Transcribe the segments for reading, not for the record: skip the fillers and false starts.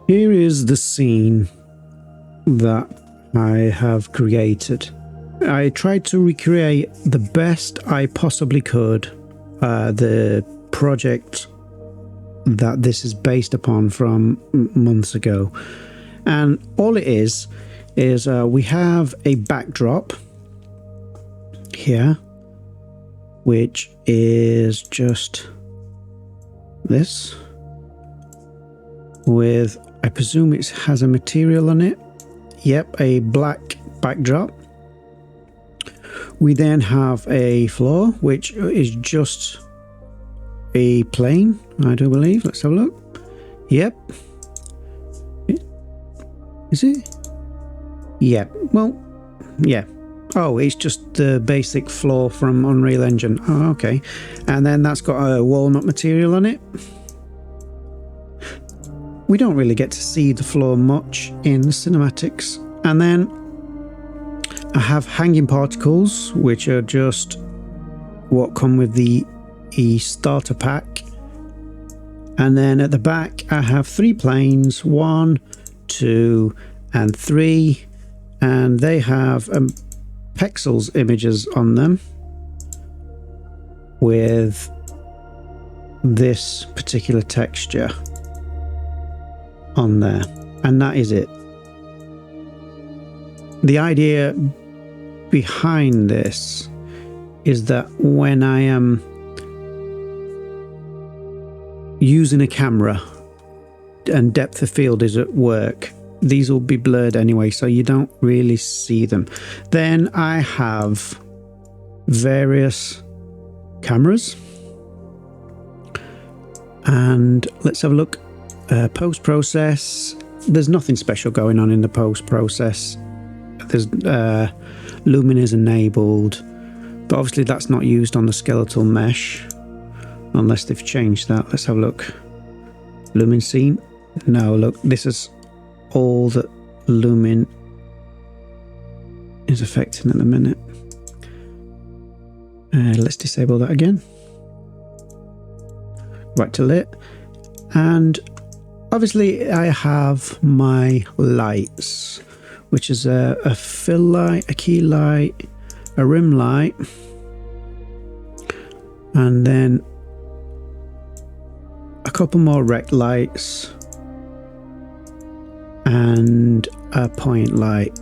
Here is the scene that I have created. I tried to recreate the best I possibly could the project that this is based upon from months ago. And all it is we have a backdrop here, which is just this, with, I presume it has a material on it. Yep, a black backdrop. We then have a floor, which is just a plane, I do believe. Let's have a look. Yep. Is it? Yep. Well, yeah. Oh, it's just the basic floor from UnrealEngine. Oh, okay. And then that's got a walnut material on it. We don't really get to see the floor much in the cinematics. And then I have hanging particles, which are just what come with the starter pack. And then at the back I have 3 planes, 1, 2 and 3, and they have pixels images on them with this particular texture on there, and that is it. The idea behind this is that when I am using a camera and depth of field is at work, these will be blurred anyway, so you don't really see them. Then I have various cameras, and let's have a look. Post-process, there's nothing special going on in the post-process. There's lumen is enabled, but obviously that's not used on the skeletal mesh unless they've changed that. Let's have a look. Lumen scene. No, look, this is all that lumen is affecting at the minute. Let's disable that again. Right to lit. And obviously I have my lights, which is a fill light, a key light, a rim light, and then a couple more rect lights and a point light.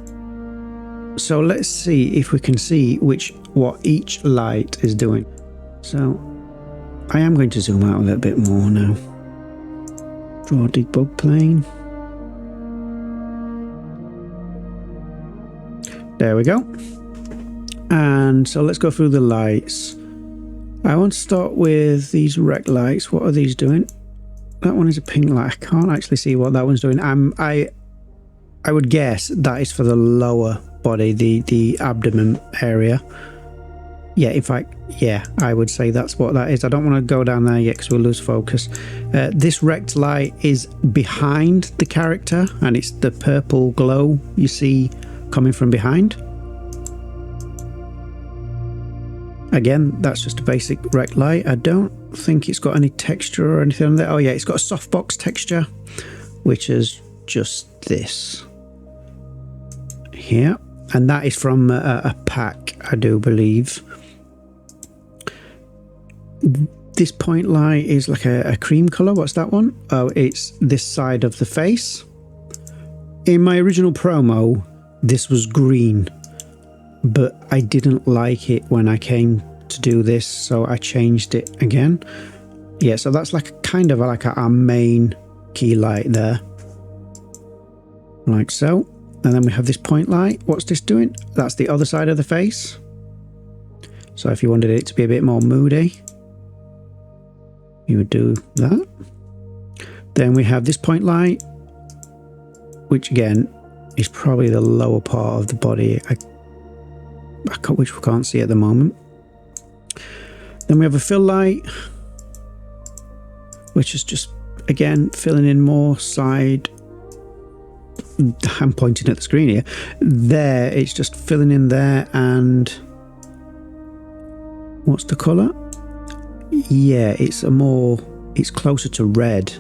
So let's see if we can see what each light is doing. So I am going to zoom out a little bit more now. Draw debug plane. There we go. And so let's go through the lights. I want to start with these rect lights. What are these doing? That one is a pink light. I can't actually see what that one's doing. I would guess that is for the lower body, the abdomen area. Yeah, in fact, yeah, I would say that's what that is. I don't want to go down there yet because we'll lose focus. This rect light is behind the character, and it's the purple glow you see coming from behind. Again, that's just a basic rect light. I don't think it's got any texture or anything on there. Oh yeah, it's got a softbox texture, which is just this here, and that is from a pack, I do believe. This point light is like a cream color. What's that one? Oh, it's this side of the face. In my original promo, this was green, but I didn't like it when I came to do this, so I changed it again. Yeah, so that's like kind of like our main key light there, like so. And then we have this point light. What's this doing? That's the other side of the face. So if you wanted it to be a bit more moody, you would do that. Then we have this point light, which again is probably the lower part of the body, which we can't see at the moment. Then we have a fill light, which is just again filling in more side. I'm pointing at the screen here. There, it's just filling in there. And what's the colour? Yeah, it's closer to red.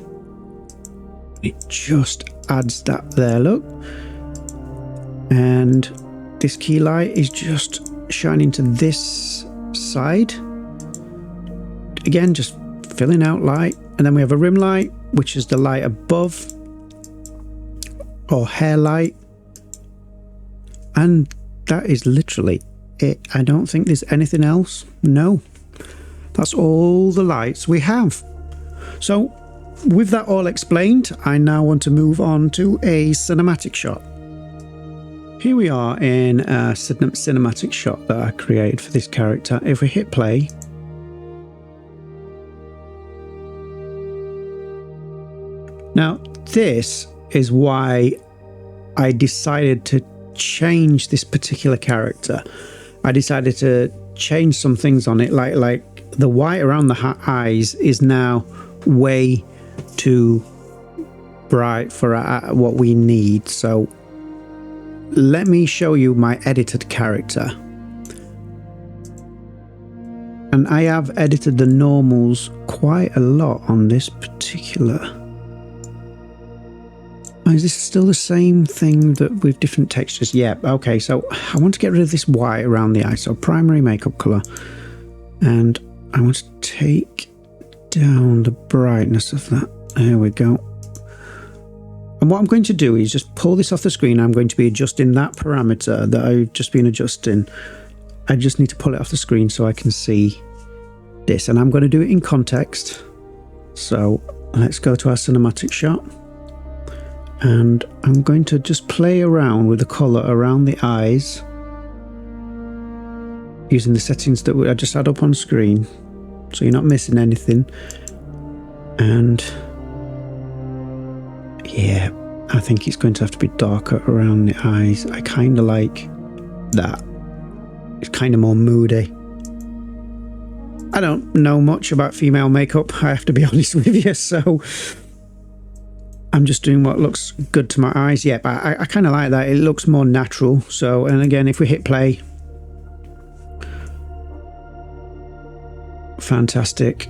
It just adds that there, look. And this key light is just shining to this side. Again, just filling out light. And then we have a rim light, which is the light above, or hair light. And that is literally it. I don't think there's anything else. No, that's all the lights we have. So with that all explained, I now want to move on to a cinematic shot. Here we are in a cinematic shot that I created for this character. If we hit play, now this is why I decided to change this particular character. I decided to change some things on it, like the white around the eyes is now way too bright for what we need. So let me show you my edited character. And I have edited the normals quite a lot on this particular. Is this still the same thing that with different textures? Yeah, okay, so I want to get rid of this white around the eye. So primary makeup color. And I want to take down the brightness of that. There we go. And what I'm going to do is just pull this off the screen. I'm going to be adjusting that parameter that I've just been adjusting. I just need to pull it off the screen so I can see this. And I'm going to do it in context. So let's go to our cinematic shot. And I'm going to just play around with the color around the eyes using the settings that I just had up on screen, so you're not missing anything. And yeah, I think it's going to have to be darker around the eyes. I kind of like that. It's kind of more moody. I don't know much about female makeup, I have to be honest with you, so I'm just doing what looks good to my eyes. Yeah, but I kind of like that. It looks more natural. So, and again, if we hit play, fantastic.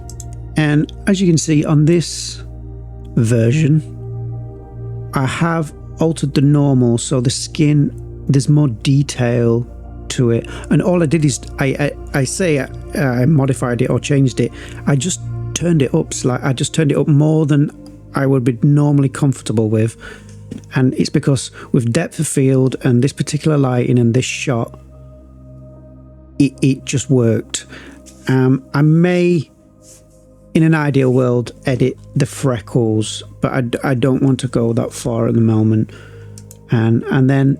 And as you can see on this version, I have altered the normal, so the skin, there's more detail to it. And all I did is I modified it or changed it. I just turned it up slightly. I just turned it up more than I would be normally comfortable with, and it's because with depth of field and this particular lighting and this shot, it just worked. I may, in an ideal world, edit the freckles, but I don't want to go that far at the moment. And then,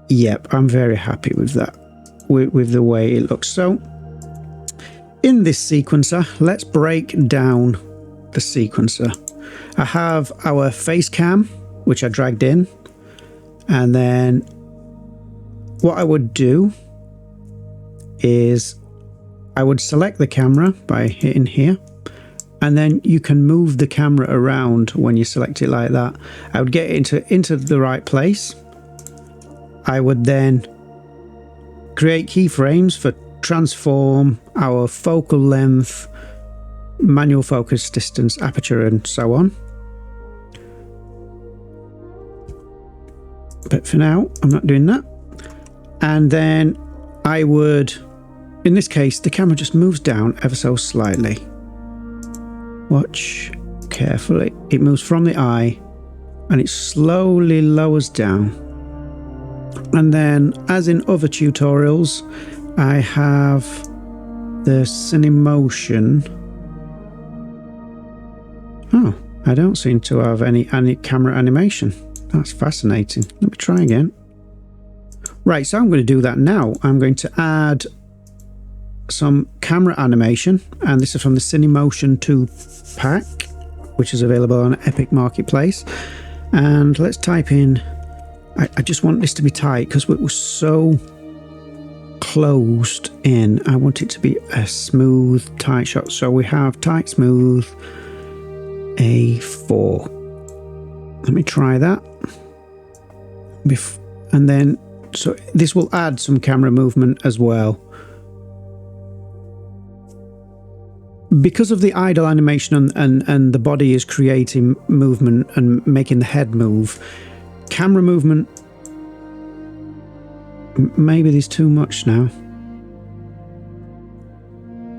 yep, I'm very happy with that, with the way it looks. So in this sequencer, let's break down the sequencer. I have our face cam, which I dragged in, and then what I would do is I would select the camera by hitting here, and then you can move the camera around when you select it like that. I would get it into the right place. I would then create keyframes for transform, our focal length, manual focus, distance, aperture, and so on. But for now, I'm not doing that. And then I would, in this case, the camera just moves down ever so slightly. Watch carefully. It moves from the eye and it slowly lowers down. And then, as in other tutorials, I have the Cinemotion. Oh, I don't seem to have any camera animation. That's fascinating. Let me try again. Right, so I'm going to do that now. I'm going to add some camera animation, and this is from the Cinemotion 2 pack, which is available on Epic Marketplace. And let's type in, I just want this to be tight because it was so closed in. I want it to be a smooth, tight shot. So we have tight, smooth, A4. Let me try that. And then, so this will add some camera movement as well. because of the idle animation and the body is creating movement and making the head move, camera movement, maybe there's too much now.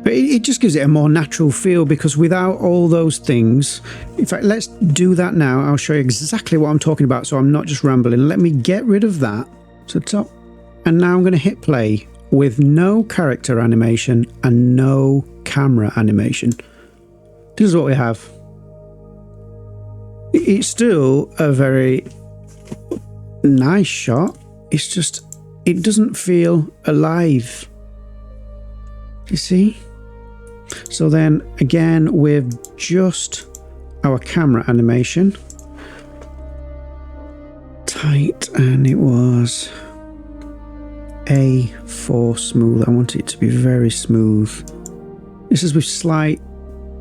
But it just gives it a more natural feel, because without all those things, in fact, let's do that now. I'll show you exactly what I'm talking about, so I'm not just rambling. Let me get rid of that to the top. And now I'm going to hit play with no character animation and no camera animation. This is what we have. It's still a very nice shot. It's just, it doesn't feel alive. You see? So then again, with just our camera animation, tight, and it was A4 smooth. I want it to be very smooth. This is with slight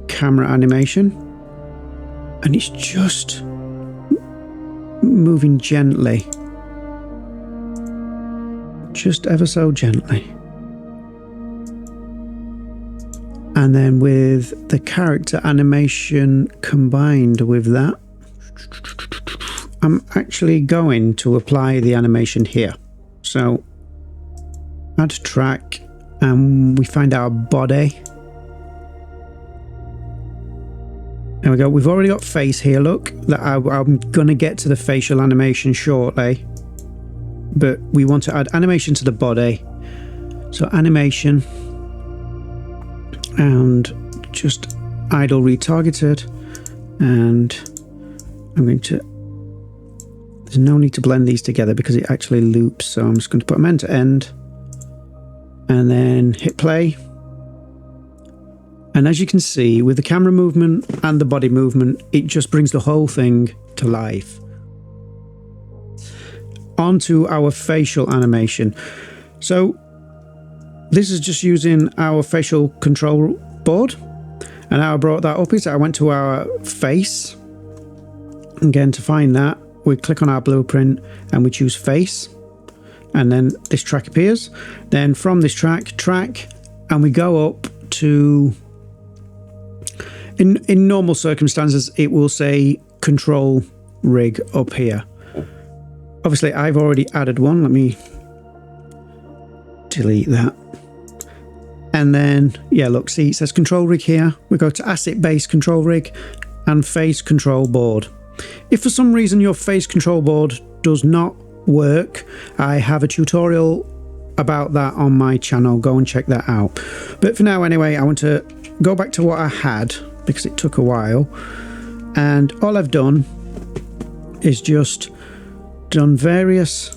camera animation, and it's just moving gently, just ever so gently. And then with the character animation combined with that, I'm actually going to apply the animation here. So add track, and we find our body. There we go. We've already got face here. Look, that I'm going to get to the facial animation shortly, but we want to add animation to the body. So animation, and just idle retargeted, and I'm going to, there's no need to blend these together because it actually loops, so I'm just going to put them end to end and then hit play. And as you can see, with the camera movement and the body movement, it just brings the whole thing to life. Onto our facial animation. So this is just using our facial control board, and how I brought that up is I went to our face. Again, to find that, we click on our blueprint and we choose face, and then this track appears. Then from this track, and we go up to, in normal circumstances, it will say control rig up here. Obviously, I've already added one. Let me delete that. And then, yeah, look, see, it says control rig here. We go to asset based control rig and face control board. If for some reason your face control board does not work, I have a tutorial about that on my channel. Go and check that out. But for now, anyway, I want to go back to what I had because it took a while. And all I've done is just done various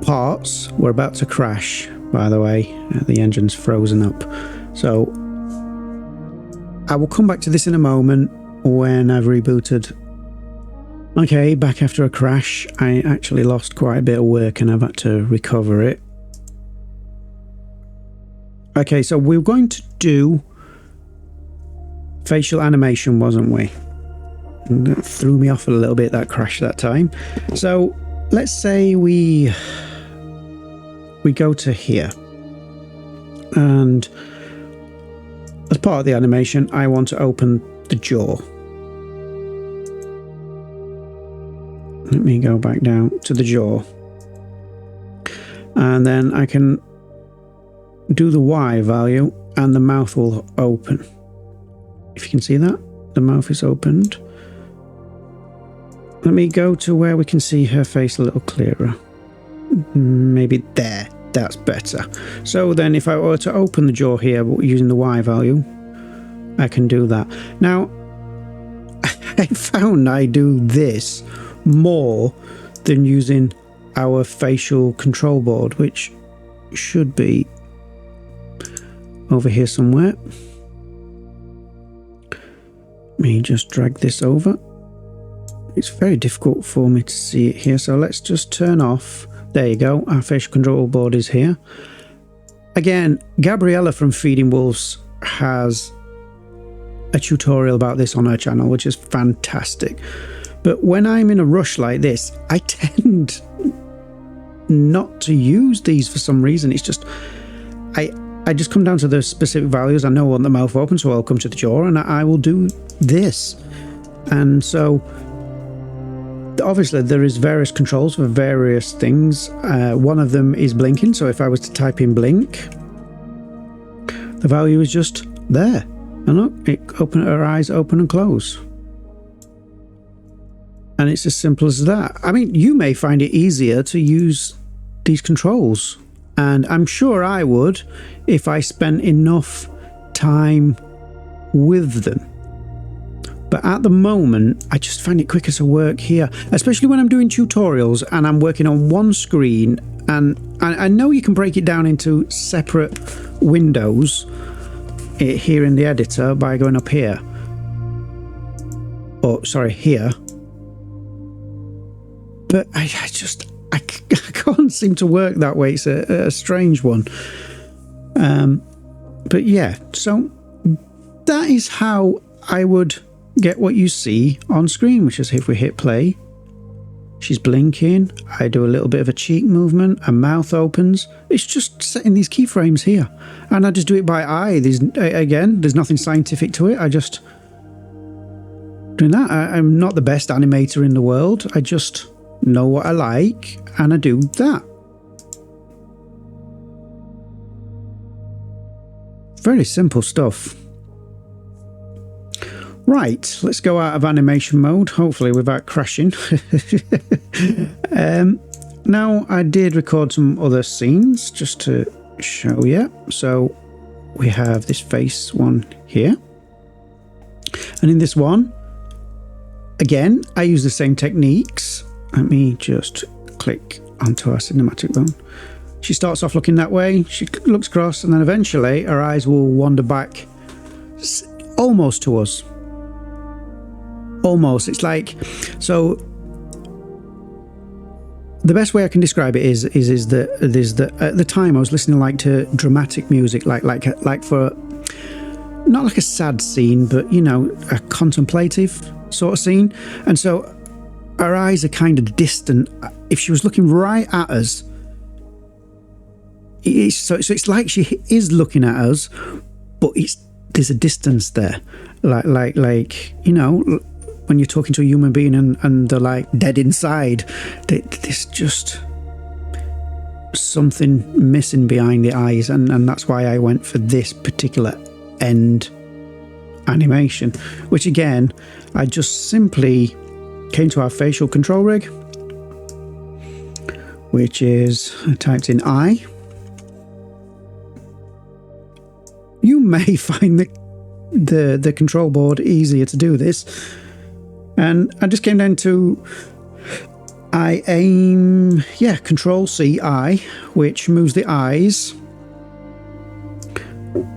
parts. We're about to crash, by the way. The engine's frozen up. So I will come back to this in a moment when I've rebooted. Okay, back after a crash. I actually lost quite a bit of work and I've had to recover it. Okay, so we were going to do facial animation, wasn't we? And that threw me off a little bit, that crash that time. So let's say we go to here, and as part of the animation I want to open the jaw. Let me go back down to the jaw, and then I can do the Y value and the mouth will open. If you can see that, the mouth is opened. Let me go to where we can see her face a little clearer. Maybe there. That's better. So then if I were to open the jaw here using the Y value, I can do that. Now, I found I do this more than using our facial control board, which should be over here somewhere. Let me just drag this over. It's very difficult for me to see it here, so let's just turn off. There you go, our facial control board is here. Again, Gabriella from Feeding Wolves has a tutorial about this on her channel, which is fantastic. But when I'm in a rush like this, I tend not to use these for some reason. It's just, I just come down to the specific values. I know I want the mouth open, so I'll come to the jaw and I will do this. And so obviously there is various controls for various things. One of them is blinking, so if I was to type in blink, the value is just there. And look, her eyes open and close. And it's as simple as that. I mean, you may find it easier to use these controls, and I'm sure I would if I spent enough time with them. But at the moment, I just find it quicker to work here, especially when I'm doing tutorials and I'm working on one screen. And I know you can break it down into separate windows here in the editor by going up here. Oh, sorry, here. But I can't seem to work that way. It's a strange one. But yeah, so that is how I would get what you see on screen, which is if we hit play, she's blinking, I do a little bit of a cheek movement, her mouth opens. It's just setting these keyframes here, and I just do it by eye. There's nothing scientific to it. I just doing that. I'm not the best animator in the world. I just know what I like and I do that. Very simple stuff. Right, let's go out of animation mode, hopefully without crashing. Now, I did record some other scenes just to show you. So we have this face one here. And in this one, again, I use the same techniques. Let me just click onto our cinematic bone. She starts off looking that way, she looks across, and then eventually her eyes will wander back almost to us. Almost. It's like, so the best way I can describe it is that at the time I was listening like to dramatic music, like for not like a sad scene, but you know, a contemplative sort of scene. And so her eyes are kind of distant. If she was looking right at us, so it's like she is looking at us, but there's a distance there, like you know, when you're talking to a human being and they're like dead inside, there's just something missing behind the eyes, and that's why I went for this particular end animation, which again, I just simply came to our facial control rig, which is, I typed in eye. You may find the control board easier to do this. And I just came down to I aim, yeah, Control C, I, which moves the eyes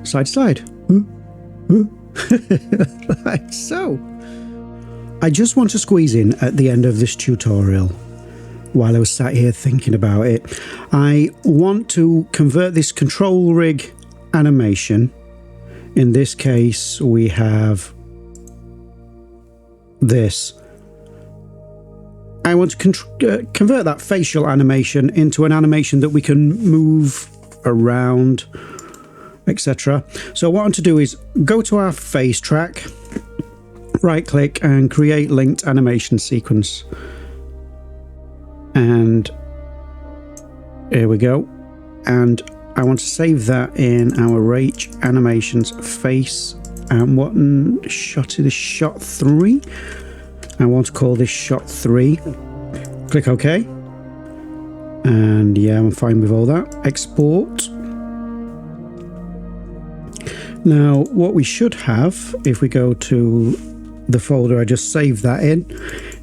side to side. Like so. I just want to squeeze in at the end of this tutorial, while I was sat here thinking about it, I want to convert this control rig animation. In this case, we have this. I want to convert that facial animation into an animation that we can move around, etc. So what I want to do is go to our face track, right click and create linked animation sequence. And here we go. And I want to save that in our Rach animations face. And what shot is this? Shot 3. I want to call this shot 3. Click OK. And yeah, I'm fine with all that. Export. Now, what we should have, if we go to the folder I just saved that in,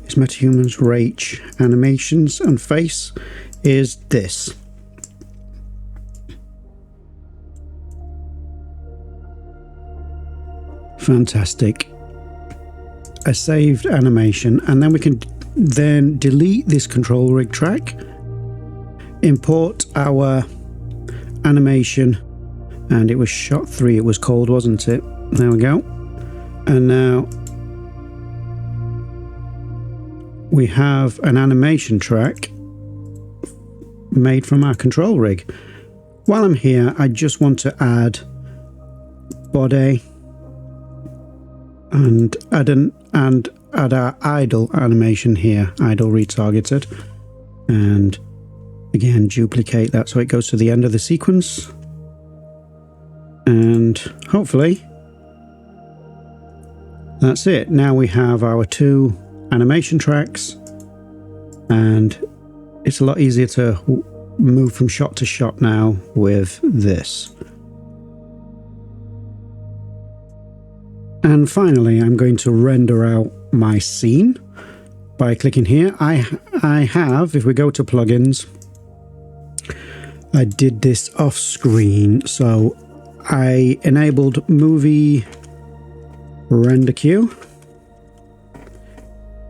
is MetaHumans, Rach, animations, and face, is this. Fantastic. A saved animation, and then we can then delete this control rig track, import our animation, and it was shot 3 it was called, wasn't it? There we go. And now we have an animation track made from our control rig, While I'm here, I just want to add body and add our idle animation here, idle retargeted, and again duplicate that so it goes to the end of the sequence, and hopefully that's it. Now we have our 2 animation tracks, and it's a lot easier to move from shot to shot now with this. And finally, I'm going to render out my scene by clicking here. I have, if we go to plugins, I did this off screen, so I enabled movie render queue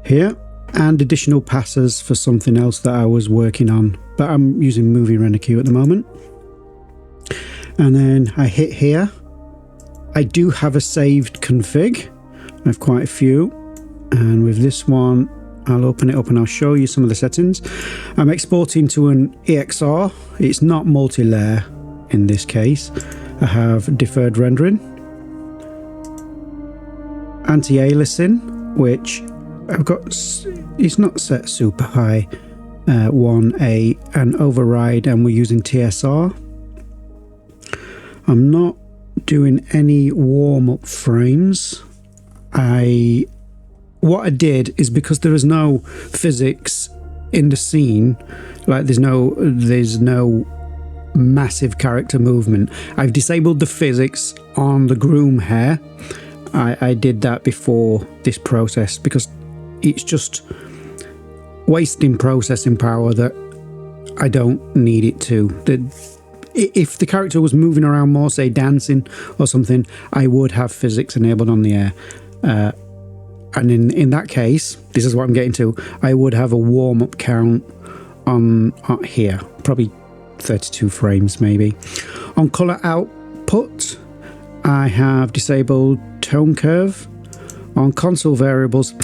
here and additional passes for something else that I was working on, but I'm using movie render queue at the moment. And then I hit here. I do have a saved config. I have quite a few, and with this one I'll open it up and I'll show you some of the settings. I'm exporting to an EXR. It's not multi-layer in this case. I have deferred rendering, anti-aliasing, which I've got, it's not set super high, 1A, and override, and we're using TSR. I'm not doing any warm-up frames. What I did is, because there is no physics in the scene, like there's no massive character movement, I've disabled the physics on the groom hair. I did that before this process because it's just wasting processing power that I don't need it to. If the character was moving around more, say dancing or something, I would have physics enabled on the air. And in that case, this is what I'm getting to, I would have a warm-up count on here, probably 32 frames maybe. On color output, I have disabled tone curve. On console variables,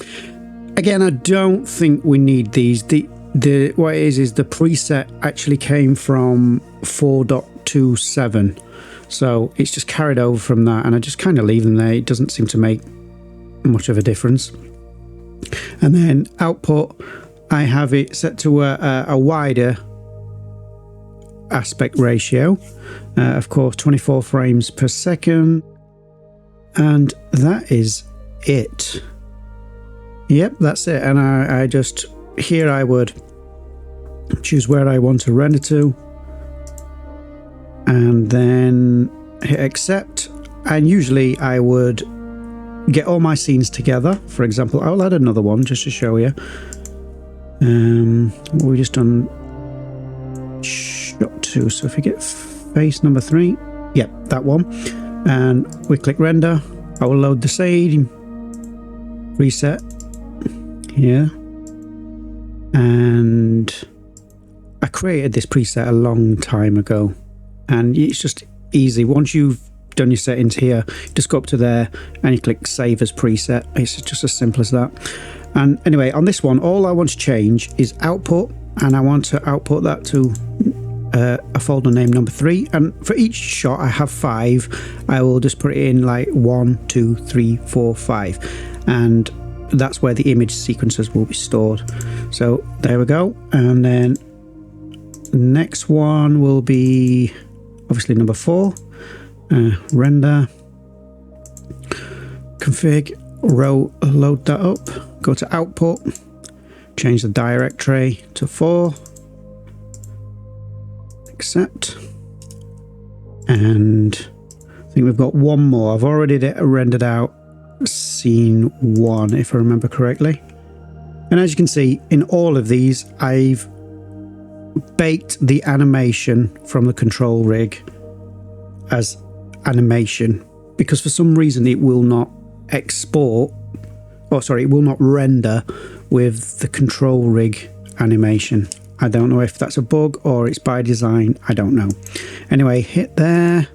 again, I don't think we need these. What it is the preset actually came from 4.27, so it's just carried over from that, and I just kind of leave them there. It doesn't seem to make much of a difference. And then output, I have it set to a wider aspect ratio, of course 24 frames per second, and that is it. Yep, that's it. And I just, here I would choose where I want to render to, and then hit accept. And usually I would get all my scenes together. For example, I'll add another one just to show you. What we just done, shot 2. So if you get face number 3, yep, that one, and we click render, I will load the same preset here. And I created this preset a long time ago, and it's just easy. Once you've done your settings here, just go up to there and you click save as preset. It's just as simple as that. And anyway, on this one, all I want to change is output, and I want to output that to a folder name number 3. And for each shot, I have 5. I will just put it in like 1, 2, 3, 4, 5, and that's where the image sequences will be stored. So there we go. And then the next one will be obviously number 4. Render, config, load that up, go to output, change the directory to 4, accept, and I think we've got one more. I've already rendered out scene 1, if I remember correctly. And as you can see, in all of these, I've baked the animation from the control rig as animation, because for some reason it will not export, or sorry, it will not render with the control rig animation. I don't know if that's a bug or it's by design, I don't know. Anyway, hit there,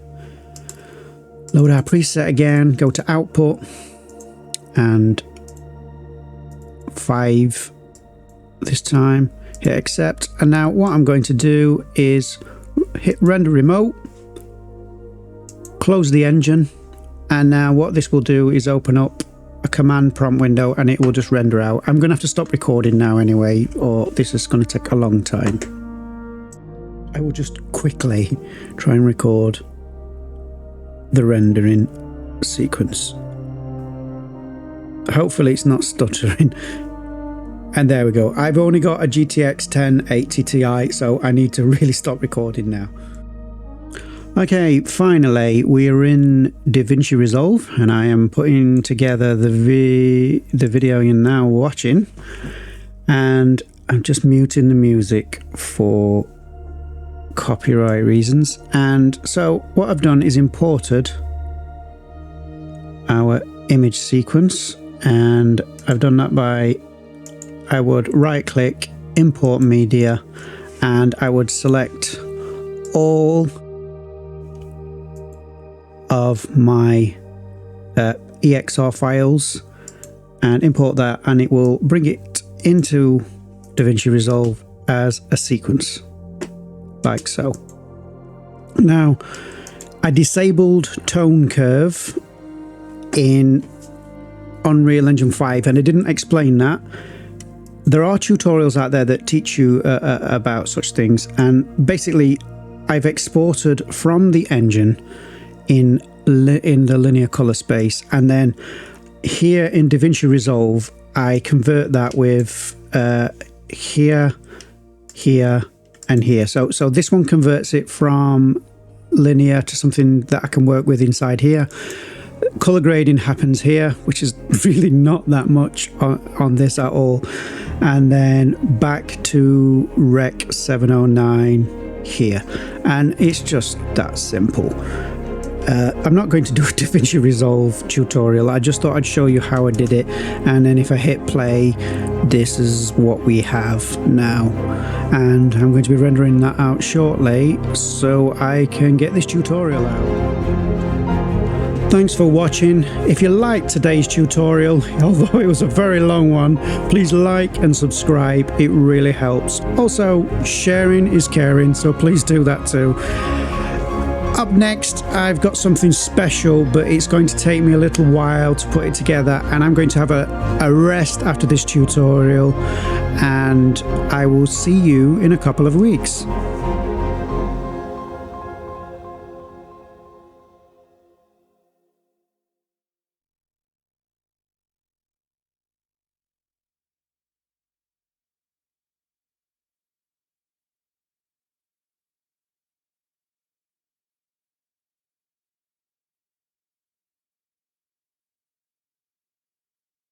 load our preset again, go to output, and 5 this time, hit accept. And now what I'm going to do is hit render remote, close the engine, and now what this will do is open up a command prompt window and it will just render out. I'm going to have to stop recording now anyway, or this is going to take a long time. I will just quickly try and record the rendering sequence. Hopefully it's not stuttering. And there we go. I've only got a GTX 1080 Ti, so I need to really stop recording now. Okay, finally we are in DaVinci Resolve, and I am putting together the video you're now watching, and I'm just muting the music for copyright reasons. And so what I've done is imported our image sequence, and I've done that by, I would right click, import media, and I would select all of my EXR files and import that, and it will bring it into DaVinci Resolve as a sequence, like so. Now, I disabled tone curve in UnrealEngine 5, and I didn't explain that. There are tutorials out there that teach you about such things, and basically I've exported from the engine in the linear color space, and then here in DaVinci Resolve I convert that with here, here, and here. So this one converts it from linear to something that I can work with inside here. Color grading happens here, which is really not that much on this at all, and then back to Rec 709 here, and it's just that simple. I'm not going to do a DaVinci Resolve tutorial. I just thought I'd show you how I did it, and then if I hit play, this is what we have now, and I'm going to be rendering that out shortly so I can get this tutorial out. Thanks for watching. If you liked today's tutorial, although it was a very long one, please like and subscribe. It really helps. Also, sharing is caring, so please do that too. Up next, I've got something special, but it's going to take me a little while to put it together, and I'm going to have a rest after this tutorial, and I will see you in a couple of weeks.